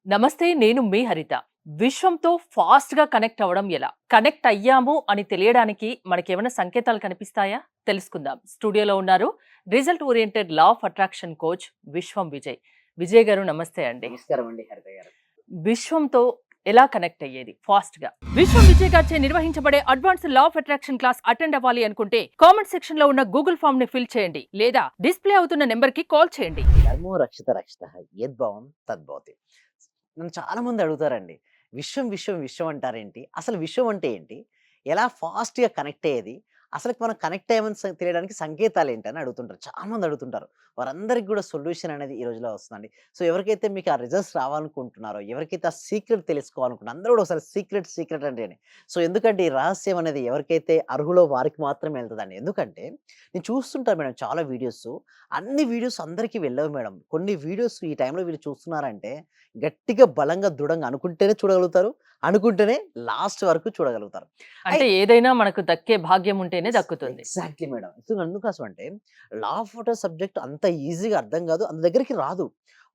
నమస్తే. నేను మీ హరిత. విశ్వంతో ఫాస్ట్‌గా కనెక్ట్ అవ్వడం ఎలా? కనెక్ట్ అయ్యాము అని తెలియడానికి మనకేమైనా సంకేతాలు కనిపిస్తాయా? తెలుసుకుందాం. స్టూడియోలో ఉన్నారు result oriented law of attraction coach విశ్వం విజయ్. విజయ్ గారు నమస్తే అండి. నమస్కారం అండి హరిత గారు. విశ్వంతో ఎలా కనెక్ట్ అయ్యేది ఫాస్ట్‌గా? విశ్వం విజయ్ గారిచే నిర్వహించబడే advanced law of attraction class attend అవ్వాలి అనుకుంటే కామెంట్ సెక్షన్ లో ఉన్న గూగుల్ ఫామ్ ని ఫిల్ చేయండి లేదా డిస్‌ప్లే అవుతున్న నంబర్ కి కాల్ చేయండి. ధర్మో రక్షిత రక్షితః యద్భావం తద్భవతి. నన్ను చాలా మంది అడుగుతారండి. విశ్వం, విశ్వం, విశ్వం అంటారేంటి? అసలు విశ్వం అంటే ఏంటి? ఎలా ఫాస్ట్‌గా కనెక్ట్ అయ్యేది? అసలకి మనం కనెక్ట్ అయ్యామని తెలియడానికి సంకేతాలేంటి అని అడుగుతుంటారు. చాలా మంది అడుగుతుంటారు. వారందరికి కూడా సొల్యూషన్ అనేది ఈ రోజులో వస్తుందండి. సో, ఎవరికైతే మీకు ఆ రిజల్ట్స్ రావాలనుకుంటున్నారో, ఎవరికైతే ఆ సీక్రెట్ తెలుసుకోవాలనుకుంటున్నారో అందరూ కూడా ఒకసారి సీక్రెట్, సీక్రెట్ అంటేనే. సో, ఎందుకంటే ఈ రహస్యం అనేది ఎవరికైతే అర్హులో వారికి మాత్రమే వెళ్తదండి. ఎందుకంటే నేను చూస్తుంటాను మేడం చాలా వీడియోస్. అన్ని వీడియోస్ అందరికీ వెళ్ళవు మేడం. కొన్ని వీడియోస్ ఈ టైంలో వీళ్ళు చూస్తున్నారంటే గట్టిగా, బలంగా, దృఢంగా అనుకుంటేనే చూడగలుగుతారు. అనుకుంటేనే లాస్ట్ వరకు చూడగలుగుతారు. అయి అంటే ఏదైనా మనకు దక్కే భాగ్యం ఉంటేనే దక్కుతుంది. Exactly madam. ఎందుకోసం అంటే లా ఆఫ్ వాటర్ సబ్జెక్ట్ అంత ఈజీగా అర్థం కాదు. అంత దగ్గరికి రాదు.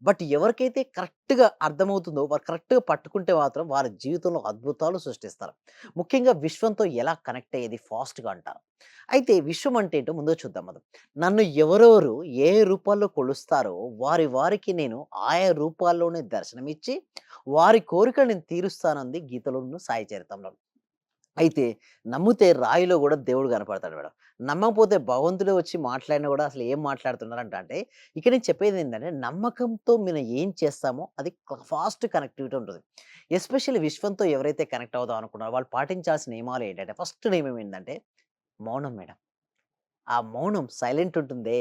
బట్ ఎవరికైతే కరెక్ట్‌గా అర్థమవుతుందో వారు కరెక్ట్‌గా పట్టుకుంటే మాత్రం వారి జీవితంలో అద్భుతాలు సృష్టిస్తారు. ముఖ్యంగా విశ్వంతో ఎలా కనెక్ట్ అయ్యేది ఫాస్ట్‌గా అంటారు. అయితే విశ్వం అంటే ఏంటో ముందుగా చూద్దాం మనం. నన్ను ఎవరెవరు ఏ రూపాల్లో కొలుస్తారో వారికి నేను ఆయా రూపాల్లోనే దర్శనమిచ్చి వారి కోరికలు నేను తీరుస్తానంది గీతలోను సాయి చరితంలో. అయితే నమ్మితే రాయిలో గూడా దేవుడు కనపడతాడు మేడం. నమ్మకపోతే భగవంతుడే వచ్చి మాట్లాడినా గూడా అసలు ఏం మాట్లాడుతున్నారంట అంటే, ఇక్కడ నేను చెప్పేదేంటంటే నమ్మకంతో మనం ఏం చేస్తామో అది ఫాస్ట్ కనెక్టివిటీ ఉంటది. ఎస్పెషల్లీ విశ్వంతో ఎవరైతే కనెక్ట్ అవుదాం అనుకున్నారో వాళ్ళు పాటించాల్సిన నియమాలు ఏంటంటే, ఫస్ట్ నియమం ఏంటంటే మౌనం మేడం. ఆ మౌనం సైలెంట్ ఉంటుందే,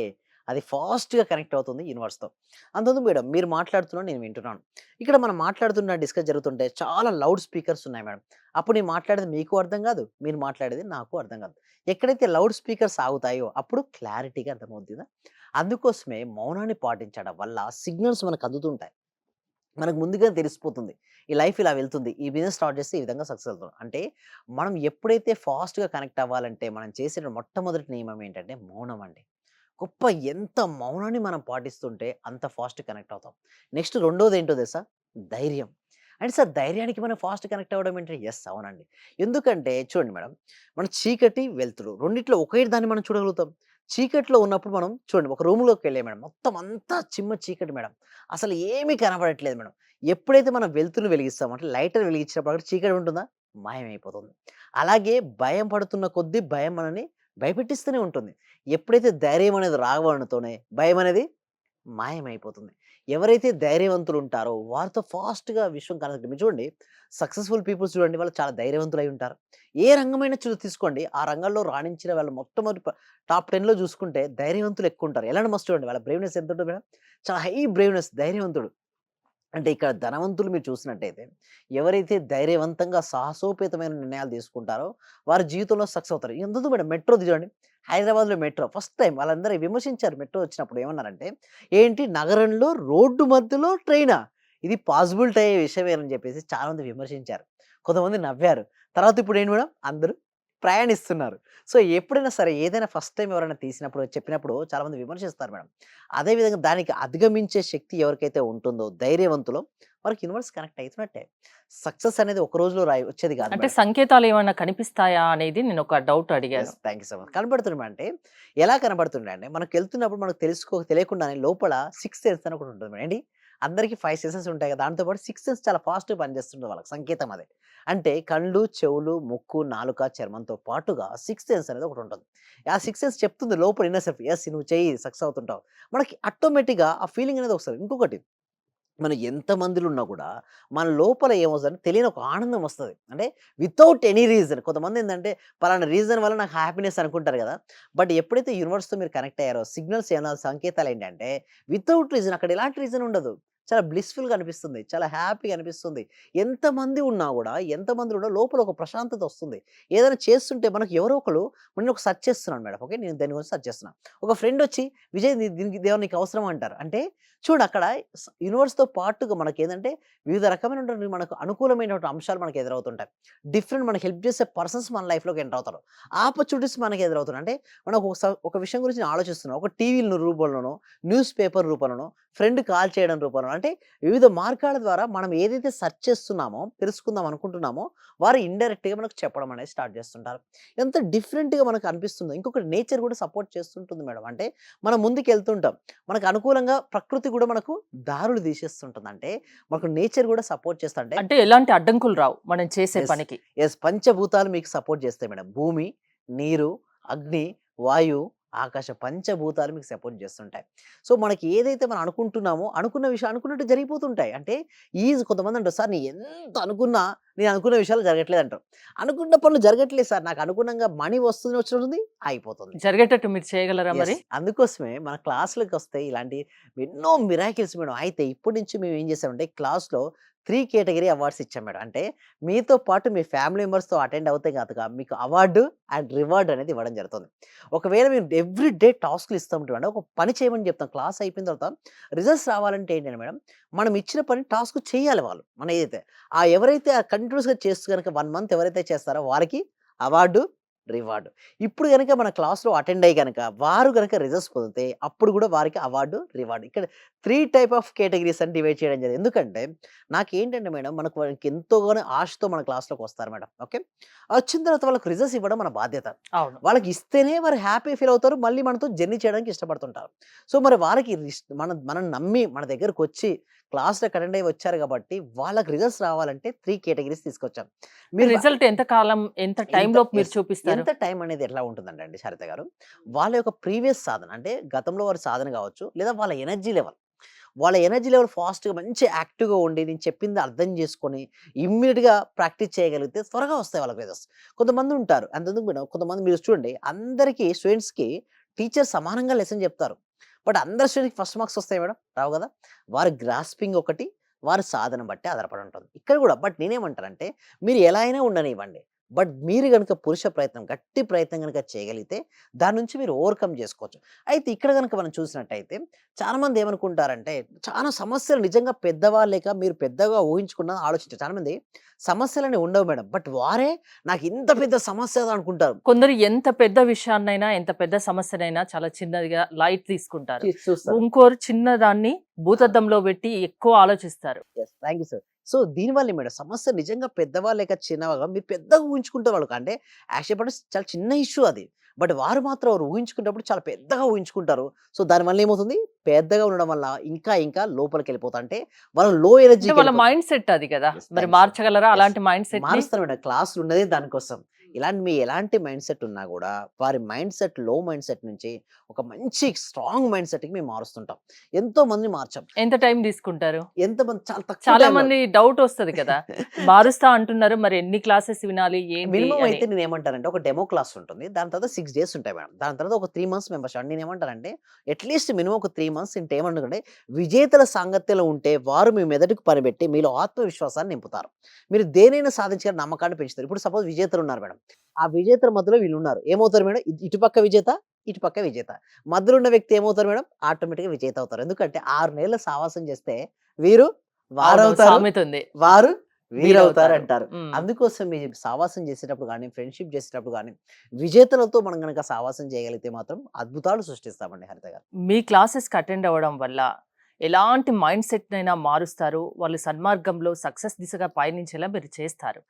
అది ఫాస్ట్‌గా కనెక్ట్ అవుతుంది యూనివర్స్‌తో. అంతెందుకు మేడం మీరు మాట్లాడుతున్నారు, నేను వింటున్నాను. ఇక్కడ మనం మాట్లాడుతున్న డిస్కస్ జరుగుతుంటే చాలా లౌడ్ స్పీకర్స్ ఉన్నాయి మేడం. అప్పుడు నేను మాట్లాడేది మీకు అర్థం కాదు. మీరు మాట్లాడేది నాకు అర్థం కాదు. ఎక్కడైతే లౌడ్ స్పీకర్స్ ఆగుతాయో అప్పుడు క్లారిటీగా అర్థమవుద్దిదా? అందుకోసమే మౌనాన్ని పాటించడం వల్ల సిగ్నల్స్ మనకు అందుతుంటాయి. మనకు ముందుగానే తెలిసిపోతుంది. ఈ లైఫ్ ఇలా వెళ్తుంది. ఈ బిజినెస్ స్టార్ట్ చేస్తే ఈ విధంగా సక్సెస్ అవుతాం. అంటే మనం ఎప్పుడైతే ఫాస్ట్‌గా కనెక్ట్ అవ్వాలంటే మనం చేసిన మొట్టమొదటి నియమం ఏంటంటే మౌనం అండి. గొప్ప ఎంత మౌనాన్ని మనం పాటిస్తుంటే అంత ఫాస్ట్ కనెక్ట్ అవుతాం. నెక్స్ట్ రెండోదేంటో తెలుసా? ధైర్యం. అంటే సార్ ధైర్యానికి మనం ఫాస్ట్ కనెక్ట్ అవ్వడం ఏంటి? యెస్ అవునండి. ఎందుకంటే చూడండి మేడం, మన చీకటి, వెలుతురు రెండిట్లో ఒకే దాన్ని మనం చూడగలుగుతాం. చీకట్లో ఉన్నప్పుడు మనం చూడండి ఒక రూమ్‌లోకెళ్ళాం మేడం. మొత్తం అంతా చిమ్మ చీకటి మేడం. అసలు ఏమీ కనపడట్లేదు మేడం. ఎప్పుడైతే మనం వెలుతురుని వెలిగిస్తామో అంటే లైటర్ వెలిగించినప్పుడు అక్కడ చీకటి ఉంటుందా? మాయమైపోతుంది. అలాగే భయం పడుతున్న కొద్దీ భయం మనల్ని భయపెట్టిస్తూనే ఉంటుంది. ఎప్పుడైతే ధైర్యం అనేది రావడంతోనే భయమనేది మాయమైపోతుంది. ఎవరైతే ధైర్యవంతులుంటారో వారితో ఫాస్ట్‌గా విశ్వం కనెక్ట్ మీరు చూడండి సక్సెస్‌ఫుల్ పీపుల్స్ చూడండి వాళ్ళు చాలా ధైర్యవంతులై ఉంటారు. ఏ రంగమైనా తీసుకోండి ఆ రంగంలో రాణించిన వాళ్ళు మొట్టమొదటి టాప్ 10లో చూసుకుంటే ధైర్యవంతులు ఎక్కువుంటారు. ఎలాన్ మస్క్ చూడండి వాళ్ళ బ్రేవ్‌నెస్ ఎంతుంటది మేడం? చాలా హై బ్రేవ్‌నెస్ ధైర్యవంతుడు. అంటే ఇక్కడ ధనవంతులు మీరు చూసినట్టయితే, ఎవరైతే ధైర్యవంతంగా సాహసోపేతమైన నిర్ణయాలు తీసుకుంటారో, వారి జీవితంలో సక్సెస్ అవుతారు. ఎందుకు మేడం మెట్రోది చూడండి. హైదరాబాద్‌లో మెట్రో ఫస్ట్ టైమ్ వాళ్ళందరూ విమర్శించారు మెట్రో వచ్చినప్పుడు ఏమన్నారంటే, "ఏంటి నగరంలో రోడ్డు మధ్యలో ట్రైనా? ఇది పాసిబిలిటీ అయ్యే విషయమేనని" చెప్పేసి చాలా మంది విమర్శించారు. కొంతమంది నవ్వారు. తర్వాత ఇప్పుడేంటి మేడం అందరూ ప్రయాణిస్తున్నారు. సో, ఎప్పుడైనా సరే ఏదైనా ఫస్ట్ టైమ్ ఎవరైనా తీసినప్పుడు, చెప్పినప్పుడు చాలామంది విమర్శిస్తారు మేడం. అదే విధంగా దానికి అధిగమించే శక్తి ఎవరికైతే ఉంటుందో ధైర్యవంతులో వారికి యూనివర్స్ కనెక్ట్ అయితున్నట్టే. సక్సెస్ అనేది ఒక రోజులో వచ్చేది కాదు అంటే మేడం. సంకేతాలేమన్నా కనిపిస్తాయా అనేది నేనొక డౌట్ అడిగాను. Yes. Thank you so much. కనపడుతున్నాయంటే ఎలా కనపడుతున్నాయంటే మనకెళ్తున్నప్పుడు మనకు తెలియకుండానే లోపల సిక్స్త్ సెన్స్ అని ఒకటి ఉంటుంది మేడం. ఏంటి అందరికి 5 సెన్సెస్ ఉంటాయి కదా! దాంతో పాటు సిక్స్త్ సెన్స్ చాలా ఫాస్ట్‌గా పనిచేస్తుంది వాళ్ళకి సంకేతం అదే. అంటే కళ్ళు, చెవులు, ముక్కు, నాలుక, చర్మంతో పాటుగా సిక్స్త్ సెన్స్ అనేది ఒకటుంటుంది. ఆ సిక్స్త్ సెన్స్ చెప్తుంది లోపల ఇన్నర్ సెల్ఫ్ యెస్ నువ్వు చెయ్యి సక్సెస్ అవుతుంటావు. మనకి ఆటోమేటిక్‌గా ఆ ఫీలింగ్ అనేది వస్తది. ఇంకొకటి మనం ఎంతమందిలో ఉన్నా కూడా మన లోపల ఏమొస్తదంటే తెలియని ఒక ఆనందం వస్తది. అంటే వితౌట్ ఎనీ రీజన్ కొంతమందేందంటే పలానా రీజన్ వల్ల నాకు హ్యాపీనెస్ అనుకుంటారు గదా! బట్ ఎప్పుడైతే యూనివర్స్‌తో మీరు కనెక్ట్ అయ్యారో సిగ్నల్స్ ఏమైనా సంకేతాలేంటంటే వితౌట్ రీజన్ అక్కడ ఎలాంటి రీజన్ ఉండదు. చాలా బ్లిస్‌ఫుల్‌గా అనిపిస్తుంది. చాలా హ్యాపీగా అనిపిస్తుంది. ఎంతమంది ఉన్నా గూడా ఎంతమందిలో ఉన్నా లోపల ఒక ప్రశాంతత వస్తుంది. ఏదైనా చేస్తుంటే మనకు ఎవరో ఒకళ్ళు నేను ఒక సెర్చ్ చేస్తున్నాను మేడం. ఓకే. నేను దాని గురించి సెర్చ్ చేస్తున్నా. ఒక ఫ్రెండ్ వచ్చి విజయ్ దీనికి ఇదేమన్నా నీకు అవసరమా అంటారు. అంటే చూడు అక్కడ యూనివర్స్‌తో పాటుగా మనకేందంటే వివిధ రకమైనటువంటి మనకు అనుకూలమైనటువంటి అంశాలు మనకు ఎదురవుతుంటాయి. డిఫరెంట్ మనకు హెల్ప్ చేసే పర్సన్స్ మన లైఫ్‌లోకి ఎంటర్ అవుతారు. ఆపర్చునిటీస్ మనకు ఎదురవుతున్నాయి. అంటే మనం ఒక విషయం గురించి నేను ఆలోచిస్తున్నాం. ఒక టీవీ రూపంలోనో, న్యూస్ పేపర్ రూపంలోనో, ఫ్రెండ్ కాల్ చేయడం రూపంలోనో అంటే వివిధ మార్గాల ద్వారా మనం ఏదైతే సెర్చ్ చేస్తున్నామో, తెలుసుకుందాం అనుకుంటున్నామో, వారు ఇండైరెక్ట్‌గా మనకు చెప్పడం అనేది స్టార్ట్ చేస్తుంటారు. ఎంత డిఫరెంట్‌గా మనకు అనిపిస్తుందో. ఇంకొకటి నేచర్ కూడా సపోర్ట్ చేస్తుంటుంది మేడం. అంటే మనం ముందుకెళ్తుంటాం. మనకు అనుకూలంగా ప్రకృతి కూడా మనకు దారులు తీసేస్తుంటుంది. అంటే మనకు నేచర్ కూడా సపోర్ట్ చేస్తా అంటే అంటే ఎలాంటి అడ్డంకులు రావు మనం చేసే యెస్. పనికి. యెస్. పంచభూతాలు మీకు సపోర్ట్ చేస్తాయి మేడం. భూమి, నీరు, అగ్ని, వాయువు, ఆకాశ పంచభూతాలు మీకు సపోర్ట్ చేస్తుంటాయి. సో, మనకి ఏదైతే మనం అనుకుంటున్నామో, అనుకున్న విషయం అనుకున్నట్టు జరిగిపోతుంటాయి. అంటే కొంతమంది అంటారు, "సార్ నేను ఎంత అనుకున్నా, నేను అనుకున్న విషయాలు జరగట్లేదు" అంటారు. అనుకున్న పనులు జరగట్లేదు సార్. నాకు అనుగుణంగా మనీ వస్తుంది, వచ్చినట్టుంది ఆగిపోతుంది. జరిగేటట్టు మీరు చేయగలరా యెస్. మరి? అందుకోసమే మన క్లాస్‌లకొస్తే ఇలాంటి ఎన్నో మిరాకిల్స్ మేడం. అయితే ఇప్పటి నుంచి మేము ఏం చేసామంటే క్లాస్‌లో 3 కేటగరీ అవార్డ్స్ ఇచ్చాం మేడం. అంటే మీతో పాటు మీ ఫ్యామిలీ మెంబర్స్‌తో అటెండ్ అవుతే గనక మీకు అవార్డ్ అండ్ రివార్డ్ అనేది ఇవ్వడం జరుగుతుంది. ఒకవేళ మేము ఎవ్రీ డే టాస్క్‌లు ఇస్తూ ఉంటామండి. ఒక పని చేయమని చెప్తాం. క్లాస్ అయిపోయిన తర్వాత రిజల్ట్స్ రావాలంటే ఏంటంటే మేడం, మనం ఇచ్చిన పని టాస్క్ చేయాలి వాళ్ళు. మనం ఏదైతే ఎవరైతే కంటిన్యూయస్‌గా చేస్తూ గనక 1 మంత్ ఎవరైతే చేస్తారో వారికి అవార్డు, రివార్డ్. ఇప్పుడు గనక మన క్లాస్‌లో అటెండ్ అయ్యి గనక, వారు గనక రిజల్ట్స్ పొందితే, అప్పుడు గూడా వారికి అవార్డు, రివార్డ్. ఇక్కడ 3 టైప్ ఆఫ్ కేటగరీస్ అని డివైడ్ చేయడం జరిగింది. ఎందుకంటే, నాకేంటంటే మేడం, వాళ్ళకి ఎంతోగానో ఆశతో మన క్లాస్‌లోకొస్తారు మేడం. ఓకే. వచ్చిన తర్వాత వాళ్ళకి రిజల్ట్స్ ఇవ్వడం మన బాధ్యత. అవును. వాళ్ళకి ఇస్తేనే వారు హ్యాపీ ఫీల్ అవుతారు. మళ్ళీ మనతో జర్నీ చేయడానికి ఇష్టపడుతుంటారు. సో, మరి వారికి మనం నమ్మి మన దగ్గరకొచ్చి క్లాస్‌లోకి అటెండ్ అయ్యి వచ్చారు గాబట్టి, వాళ్ళకి రిజల్ట్స్ రావాలంటే 3 కేటగరీస్ తీసుకొచ్చాం. మీరు రిజల్ట్ ఎంత కాలం, ఎంత ఎంత టైంలోపు మీరు యెస్. చూపిస్తారు? ఎంత టైం అనేది ఎట్లా ఉంటుందంటే అండి సరిత గారు, వాళ్ళ యొక్క ప్రీవియస్ సాధన అంటే గతంలో వారి సాధన గావచ్చు, లేదా వాళ్ళ ఎనర్జీ లెవెల్. వాళ్ళ ఎనర్జీ లెవెల్ ఫాస్ట్‌గా మంచి యాక్టివ్‌గా ఉండి, నేను చెప్పింది అర్థం చేసుకొని, ఇమ్మీడియేట్‌గా ప్రాక్టీస్ చేయగలిగితే త్వరగా వస్తాయి వాళ్ళకి రిజల్ట్స్. కొంతమంది ఉంటారు. అంతెందుకు మేడం, కొంతమంది మీరు చూడండి, అందరికీ స్టూడెంట్స్‌కి టీచర్ సమానంగా లెసన్ చెప్తారు. బట్ అందరి స్టూడెంట్స్‌కి ఫస్ట్ మార్క్స్ వస్తాయా మేడం? రావు గదా! వారి గ్రాస్పింగ్ ఒకటి, వారి సాధన బట్టి ఆధారపడి ఉంటుంది. ఇక్కడ గూడా బట్ నేనేమంటానంటే, మీరు ఎలా అయినా ఉండనివ్వండి. బట్ మీరు గనుక పురుష ప్రయత్నం, గట్టి ప్రయత్నం గనుక చేయగలిగితే, దాని నుంచి మీరు ఓవర్‌కమ్ జేసుకోవచ్చు. అయితే ఇక్కడ గనుక మనం చూసినట్టయితే, చాలామంది ఏమనుకుంటారంటే, చాలా సమస్యలు నిజంగా పెద్దవాళ్ళేక మీరు పెద్దగా ఊహించుకున్న ఆలోచించారు. చాలామంది సమస్యలని ఉండవు మేడం. బట్ వారే నాకింత పెద్ద సమస్య అనుకుంటారు. కొందరు ఎంత పెద్ద విషయాన్నైనా, ఎంత పెద్ద సమస్యనైనా చాలా చిన్నదిగా లైట్ తీసుకుంటారు. చూస్తారు. ఇంకోరు చిన్నదాన్ని భూతద్దంలో పెట్టి ఎక్కువ ఆలోచిస్తారు. Yes. Thank you sir. So, దీనివల్లే మేడం సమస్య నిజంగా పెద్దవాళ్ళు లేక చిన్నవాళ్ళుగా మీరు పెద్దగా ఊహించుకుంటారు వాళ్ళకి. అంటే యాక్చువల్లీ చాలా చిన్న ఇష్యూ అది. బట్ వారు మాత్రం వారు ఊహించుకునేటప్పుడు చాలా పెద్దగా ఊహించుకుంటారు. సో, దానివల్ల ఏమవుతుంది? పెద్దగా ఉండడం వల్ల ఇంకా ఇంకా లోపలికెళ్ళిపోతా అంటే వాళ్ళు లో అంటే వాళ్ళ ఎనర్జీకెళ్ళిపోతారు. మైండ్ సెట్ అది కదా! యెస్. మరి థాంక్ యూ సార్. మార్చగలరా యెస్. అలాంటి మైండ్ సెట్‌ని? మారుస్తారు మేడం. క్లాసులున్నదే దానికోసం. ఇలాంటి మీ ఎలాంటి మైండ్ సెట్ ఉన్నా గూడా, వారి మైండ్ సెట్ లో మైండ్ సెట్ నుంచి ఒక మంచి స్ట్రాంగ్ మైండ్ సెట్‌కి మేము మారుస్తుంటాం. ఎంతో మందిని మార్చాం. ఎంత టైం తీసుకుంటారు? ఎంతమంది చాలా తక్కువ చాలా టైంలో. మంది డౌట్ వస్తది కదా! మారుస్తా అంటున్నారు. మరి ఎన్ని క్లాసెస్ వినాలి? ఏంటి మినిమమ్ అని? అయితే నేనేమంటానంటే ఒక డెమో క్లాస్ ఉంటుంది. దాని తర్వాత 6 డేస్ ఉంటాయి మేడం. దాని తర్వాత ఒక 3 మంత్స్ మెంబర్‌షిప్. అంటే నేనేమంటానంటే అట్‌లీస్ట్ మినిమమ్ ఒక 3 మంత్స్ ఇంట ఏమనుకుంటే విజేతల సాంగత్యంలో ఉంటే వారు మీ మెదడుకు పనిబెట్టి మీలో ఆత్మవిశ్వాసాన్ని నింపుతారు. మీరు దేనైనా సాధించగల నమ్మకాన్ని పెంచుతారు. ఇప్పుడు సపోజ్ విజేతలు ఉన్నారు మేడం. ఆ విజేతల మధ్యలో వీళ్ళున్నారు. ఏమవుతారు మేడం? ఇటుపక్క విజేత, ఇటుపక్క విజేత. మధ్యలో ఉన్న వ్యక్తి ఏమవుతారు మేడం? ఆటోమేటిక్‌గా విజేత అవుతారు. ఎందుకంటే 6 నెలలు సావాసం చేస్తే వీరు అవును. వారవుతారు. సామెత ఉంది. వారు వీరవుతారు. వీరవుతారంటారు. హ్మ్. అందుకోసం మీ సావాసం చేసేటప్పుడు గాని, ఫ్రెండ్‌షిప్ చేసేటప్పుడు గాని, విజేతలతో మనం గనక సావాసం చేయగలిగితే మాత్రం అద్భుతాలు సృష్టిస్తామండి హరిత గారు. మీ క్లాసెస్‌కి అటెండ్ అవ్వడం వల్ల ఎలాంటి మైండ్ సెట్‌నైనా మారుస్తారు. వాళ్ళు సన్మార్గంలో సక్సెస్ దిశగా పయనించేలా మీరు చేస్తారు.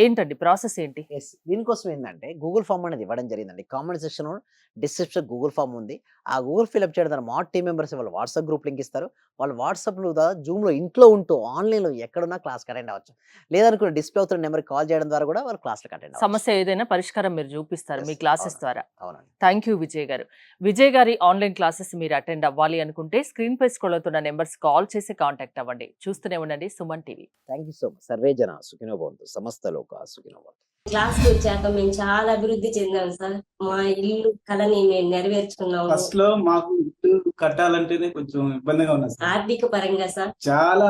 ఏంటండి ప్రాసెస్ ఏంటి? యెస్. దీనికోసం ఏందంటే గూగుల్ ఫార్మ్ అనేది ఇవ్వడం జరిగిందండి. కామెంట్ సెక్షన్‌లో డిస్క్రిప్షన్ గూగుల్ ఫార్మ్ ఉంది. ఆ గూగుల్ ఫిలప్ చేయడం ద్వారా మా టీమ్ మెంబర్స్ వాళ్ళ వాట్సాప్ గ్రూప్ లింక్ ఇస్తారు. వాళ్ళు వాట్సాప్‌లో జూమ్‌లో ఇంట్లో ఉంటూ ఆన్‌లైన్‌లో ఎక్కడున్నా క్లాస్‌కి అటెండ్ అవ్వచ్చు. లేదనుకుంటే డిస్‌ప్లే అవుతున్న నెంబర్‌కి కాల్ చేయడం ద్వారా కూడా వాళ్ళు క్లాస్‌లకి అటెండ్ అవ్వచ్చు. సమస్య ఏదైనా పరిష్కారం మీరు చూపిస్తారు మీ యెస్. క్లాసెస్ అవునండి. ద్వారా. అవునండి. థ్యాంక్ యూ విజయ్ గారు. విజయ్ గారి ఆన్‌లైన్ క్లాసెస్ మీరు అటెండ్ అవ్వాలి అనుకుంటే స్క్రీన్‌పై స్క్రోల్ అవుతున్న నంబర్స్ కాల్ చేసి కాంటాక్ట్ అవ్వండి. చూస్తూనే ఉండండి Suman TV. Thank you so much. Survey జన సుఖినో భవంతు. సమస్త లోకా సుఖినో భవంతు. క్లాస్‌కొచ్చాక మేము చాలా అభివృద్ధి చెందాం సార్. మా ఇల్లు కలని మేము నెరవేర్చుకున్నాము. ఫస్ట్‌లో మాకు ఇల్లు కట్టాలంటేనే కొంచెం ఇబ్బందిగా ఉన్నది సార్. ఆర్థిక పరంగా సార్. చాలా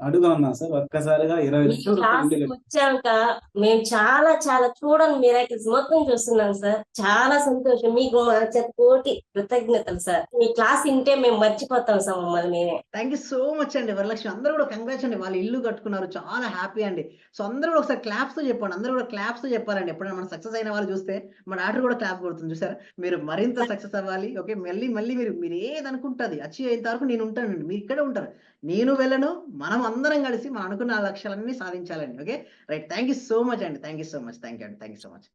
అడుగుగా ఉన్నాం సార్. ఒక్కసారిగా 20 మీ లక్షలు ఇల్లు క్లాస్‌కొచ్చాక మేము చాలా చాలా చూడని మిరాకిల్స్ మొత్తం చూస్తున్నాం సార్. చాలా సంతోషం. మీకు మా కోటి కృతజ్ఞతలు సార్. మీ క్లాస్ ఇంటే మేము మర్చిపోతాం సార్ మమ్మల్ని మేమే. థ్యాంక్ యూ సో మచ్ అండి వరలక్ష్మి. అందరూ కూడా కంగ్రాట్స్ అండి. వాళ్ళు ఇల్లు కట్టుకున్నారు. చాలా హ్యాపీ అండి. సో, అందరూ కూడా ఒకసారి క్లాప్స్‌తో చెప్పండి. అందరూ కూడా క్లాప్స్‌తో చెప్పాలండి. ఎప్పుడైనా మనం సక్సెస్ అయిన వాళ్ళు చూస్తే, మా డాటర్ కూడా క్లాప్ కొడుతుంది చూసారా? మీరు మరింత సక్సెస్ అవ్వాలి. ఓకే. మళ్ళీ మళ్ళీ మీరు ఏది అనుకుంటుంది అచీవ్ అయ్యేంత వరకు నేను ఉంటానండి, మీరు ఇక్కడే ఉంటారు, నేను వెళ్ళను, మనం అందరం కలిసి మనం అనుకున్న ఆ లక్ష్యాలన్నీ సాధించాలండి. Okay right, thank you so much అండి, thank you so much, thank you అండి, థ్యాంక్ యూ సో మచ్.